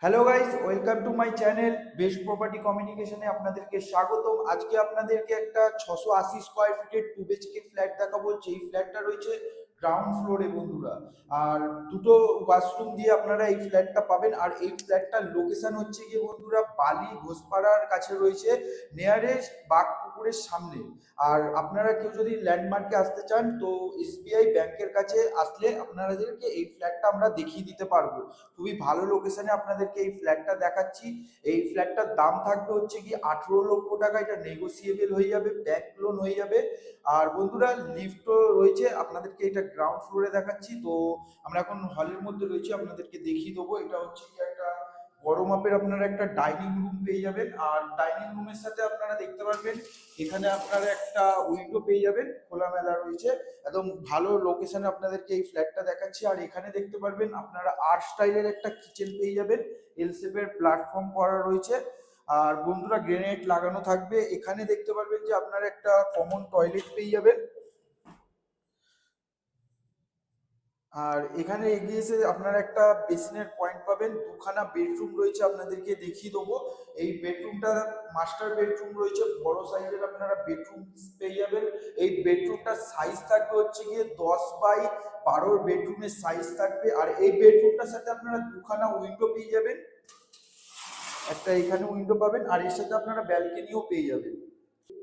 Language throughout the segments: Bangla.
Hello guys, welcome to my channel best property কমিউনিকেশনে আপনাদেরকে স্বাগতম। আজকে আপনাদেরকে একটা 680 স্কোয়ার ফিটের 2 BHK ফ্ল্যাট দেখাবো। যেই ফ্ল্যাটটা রয়েছে গ্রাউন্ড ফ্লোরে বন্ধুরা, আর দুটো ওয়াশরুম দিয়ে আপনারা এই ফ্ল্যাটটা পাবেন। আর এই ফ্ল্যাটটার লোকেশন হচ্ছে গিয়ে বন্ধুরা বালি ঘোষপাড়ার কাছে রয়েছে, নিয়ারেস্ট বাঘপুকুরের সামনে। আর আপনারা কেউ যদি ল্যান্ডমার্কে আসতে চান তো SBI ব্যাংকের কাছে আসলে আপনাদেরকে এই ফ্ল্যাটটা আমরা দেখিয়ে দিতে পারবো। খুবই ভালো লোকেশনে আপনাদেরকে এই ফ্ল্যাটটা দেখাচ্ছি। এই ফ্ল্যাটটার দাম থাকবে হচ্ছে কি 18 লক্ষ টাকা। এটা নেগোসিয়েবল হয়ে যাবে, ব্যাংক লোন হয়ে যাবে। আর বন্ধুরা লিফটও রয়েছে। আপনাদেরকে এটা গ্রাউন্ড ফ্লোরে দেখাচ্ছি। তো আমরা এখন হলের মধ্যে রয়েছি, আপনাদেরকে দেখিয়ে দেবো। এটা হচ্ছে কি একটা বড় মাপের আপনারা একটা ডাইনিং রুম পেয়ে যাবেন। আর ডাইনিং রুমের সাথে আপনারা দেখতে পারবেন এখানে আপনারা একটা উইন্ডো পেয়ে যাবেন, খোলামেলা রয়েছে। একদম ভালো লোকেশনে আপনাদেরকে এই ফ্ল্যাটটা দেখাচ্ছি। আর এখানে দেখতে পারবেন আপনারা আর্ট স্টাইলের একটা কিচেন পেয়ে যাবেন, এল শেপের প্ল্যাটফর্ম করা রয়েছে। আর বন্ধুরা গ্রেনাইট লাগানো থাকবে। এখানে দেখতে পারবেন যে আপনারা একটা কমন টয়লেট পেয়ে যাবেন। আর এখানে এগিয়ে এসে আপনারা একটা বেসিনের পয়েন্ট পাবেন। দুখানা বেডরুম রয়েছে, আপনাদেরকে দেখিয়ে দেবো। এই বেডরুমটা মাস্টার বেডরুম রয়েছে, বড় সাইজের আপনারা বেডরুম পেয়ে যাবেন। এই বেডরুমটার সাইজ থাকবে হচ্ছে গিয়ে 10x12 বেডরুমের সাইজ থাকবে। আর এই বেডরুমটার সাথে আপনারা দুখানা উইন্ডো পেয়ে যাবেন, একটা এখানে উইন্ডো পাবেন, আর এর সাথে আপনারা ব্যালকনিও পেয়ে যাবেন।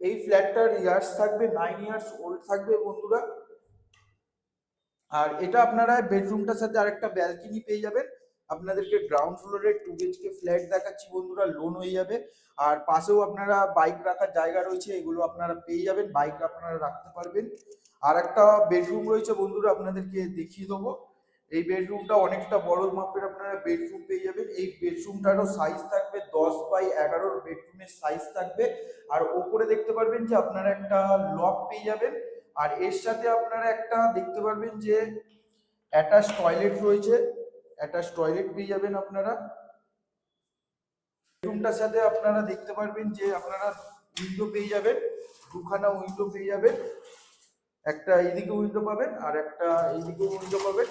এই ফ্ল্যাটটার ইয়ার্স থাকবে 9 ইয়ার্স ওল্ড থাকবে বন্ধুরা। আর এটা আপনারা বেডরুমটার সাথে আরেকটা ব্যালকনি পেয়ে যাবেন। আপনাদেরকে গ্রাউন্ড ফ্লোরে 2 BHK ফ্ল্যাট দেখাচ্ছি বন্ধুরা, লোন হয়ে যাবে। আর পাশেও আপনারা বাইক রাখার জায়গা রয়েছে, এগুলো আপনারা পেয়ে যাবেন, বাইক আপনারা রাখতে পারবেন। আর একটা বেডরুম রয়েছে বন্ধুরা, আপনাদেরকে দেখিয়ে দেবো। এই বেডরুমটা অনেকটা বড় মাপের আপনারা বেডরুম পেয়ে যাবেন। এই বেডরুমটারও সাইজ থাকবে 10x11 বেডরুমের সাইজ থাকবে। আর ওপরে দেখতে পারবেন যে আপনারা একটা লক পেয়ে যাবেন। আর এর সাথে আপনারা একটা দেখতে পারবেন যে অ্যাটাচ টয়লেট রয়েছে, অ্যাটাচ টয়লেট পেয়ে যাবেন আপনারা। রুমটার সাথে আপনারা দেখতে পারবেন যে আপনারা উইন্ডো পেয়ে যাবেন, দুখানা উইন্ডো পেয়ে যাবেন। একটা এইদিকে উইন্ডো পাবেন আর একটা এইদিকে উইন্ডো পাবেন।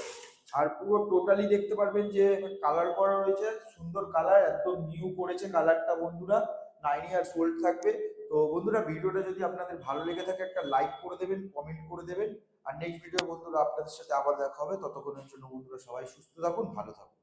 আর পুরো টোটালি দেখতে পারবেন যে কালার করা রয়েছে, সুন্দর কালার, একদম নিউ করেছে কালারটা বন্ধুরা। 9 ইয়ার্স ওল্ড থাকবে। তো বন্ধুরা ভিডিওটা যদি আপনাদের ভালো লেগে থাকে একটা লাইক করে দেবেন, কমেন্ট করে দেবেন। আর নেক্সট ভিডিও বন্ধুরা আপনাদের সাথে আবার দেখা হবে। ততক্ষণের জন্য বন্ধুরা সবাই সুস্থ থাকুন, ভালো থাকুন।